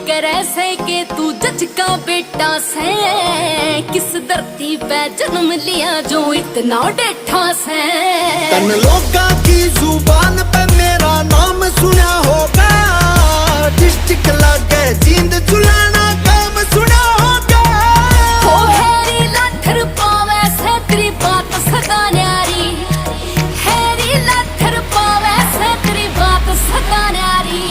करे से कि तू जज का बेटा से, किस धरती पे जन्म लिया जो इतना डेठा से। तन लोगा की जुबान पे मेरा नाम सुना होगा, डिस्ट्रिक्ट लागे जींद चुलाना काम सुना होगा। हो हैरी लाठर पावे से तेरी बात सदा न्यारी, हैरी लाठर पावे से तेरी बात सदा न्यारी।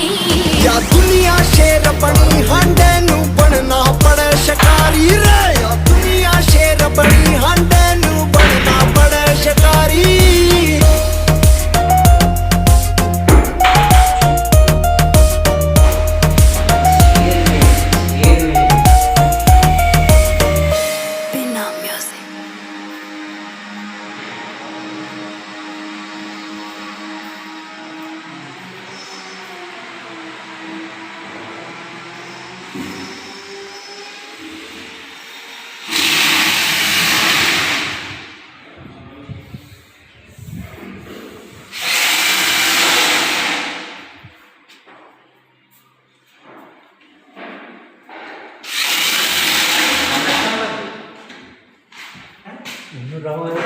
या दुनिया शेर बनी हांडे नू बनना पड़े शिकारी रे, या दुनिया शेर बनी हांडे नू बनना पड़े शिकारी।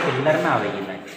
પિલ્લરમાં આવી ગયેલા